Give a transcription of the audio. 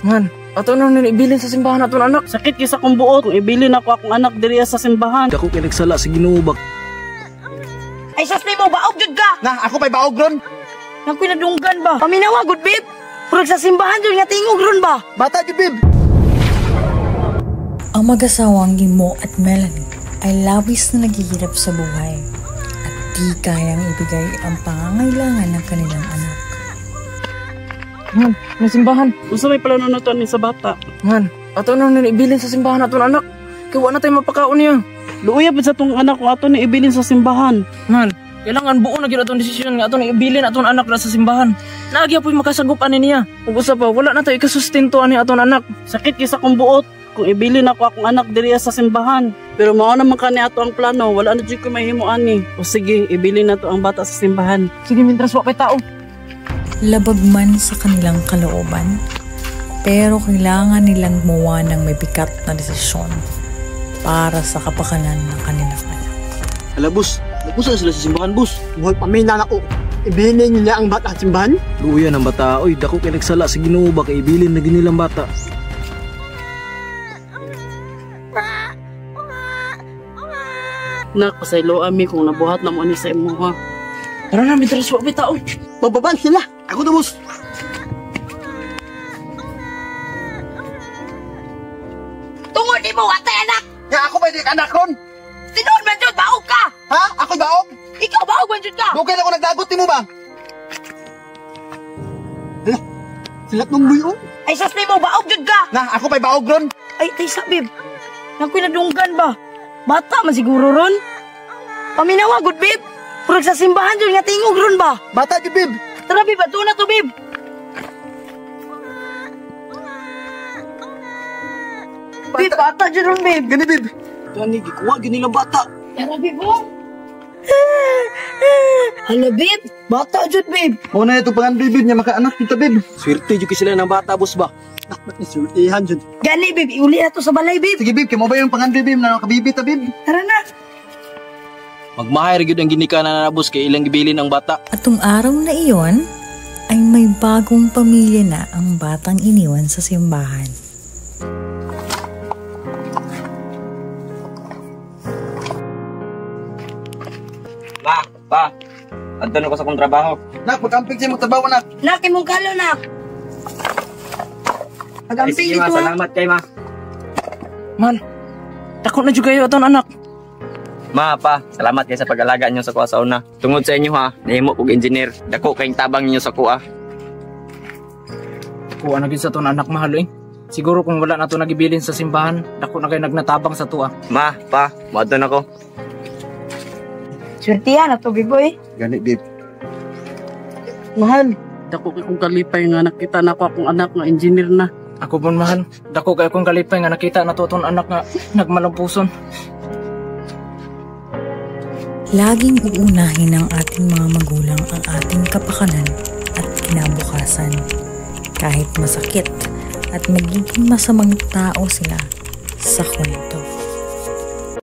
Man, ato nang ibilin sa simbahan aton anak. Sakit kisa kong buot kung ibilin ako akong anak diri sa simbahan. Dako kay nagsala sa Ginoo ba. Ay sus nimo baog jud ka. Nah, ako pa'y baog ron. Nang pinadunggan ba? Paminawa good babe. Purag sa simbahan jud nga tingog ron ba? Bata jud bib. Ang mag-asawang Gimo at Melanie ay labis na naghihirap sa buhay at di kayang ibigay ang pangangailangan ng kanilang anak. Man, may simbahan. Unsa may palanunutan ni sa bata? Man, ato nang ibilin sa simbahan aton anak. Kaya wala na tayo mapakaon niya. Luuya pa sa tong anak ko ato ni ibilin sa simbahan. Man, kailangan buo na gyud atong desisyon nga aton ibilin aton anak na sa simbahan. Naagya po'y makasagupan niya. Ug usa pa, wala na tayo ikasustentuan ni aton anak. Sakit kisa kong buot kung ibilin ako akong anak diri sa simbahan. Pero mao naman kani ato ang plano, wala na jud ko mahimo ani. O sige, ibilin na to ang bata sa simbahan. Sige, mintras wa pa'y tao. Labag man sa kanilang kalooban, pero kailangan nilang gumawa ng may bigat na desisyon para sa kapakanan ng kanilang anak. Hala boss, nagpusa sila sa simbahan boss. Muhol pamina na ko. Ibilin nila ang bata sa simbahan. Luya ng bata, oy dako kay nagsala sa Ginoo ba kay ibilin na ginilang bata. Nak, pasaylo ami kung nabuhat na mo ani sa imo ha. Tara na, mintras wa pa'y tao. Bababaan sila. Ako na boss. Tungod nimo atay anak. Nga ako pa'y di anak ron. Tinuod man jud baog ka. Ha? Ako'y baog. Ikaw baog man jud ka. Dugay na ako nagdagot mo ba? Hala, sila nung buyon. Ay sus nimo baog jud ka. Nah, ako pa'y baog ron. Ay tay sa babe. Nang pinadunggan ba? Bata man siguro ron. Paminawa good babe. Purag sa simbahan jud nga tingog ron ba? Bata jud bib. Tara babe, ato na to babe. Babe, bata jud ron babe. Gani bib. Gani gikuha ginilang bata. Tara babe mo. Hala babe, bata jud babe. Mo na ito pangan bib niya makaanak kita bib. Swerte jud kay sila ng bata boss ba. Nakmat ni sultihan jud. Gani babe, iuli na to sa balay babe. Sige bib, kay mo ba yung pangan bib na nakabibi ta bib? Tara na. Magmahay gyud ang ginikanan na boss kay ilang gibilin ang bata. Atong araw na iyon ay may bagong pamilya na ang batang iniwan sa simbahan. Ma, pa, andun ako sa kong trabaho. Nak, pag-amping siya magtabaw na. Nak, imong kalo nak. Ay, Pag-amping sige ma, dito ha. salamat kay ma. Man, dako na jud kayo aton anak. Ma, pa, salamat kay sa pag-alaga niyo sa kuha sa una. Tungod sa inyo ha, nahimo kong engineer. Dako kayong tabang niyo sa kuha. Kuha na gyud sa aton anak mahal eh. Siguro kung wala na to nagibilin sa simbahan, dako na kayo nagnatabang sa tuwa. Ma, pa, maadun ako. Swertihan na to biboy. Gani bib. Mahal. Dako kay kong kalipay nga nakita na ako akong anak nga engineer na. Ako pun mahal. Dako kayo kong kalipay nga nakita na to aton anak nga nagmalampuson. Laging uunahin ng ating mga magulang ang ating kapakanan at kinabukasan. Kahit masakit at magiging masamang tao sila sa huli.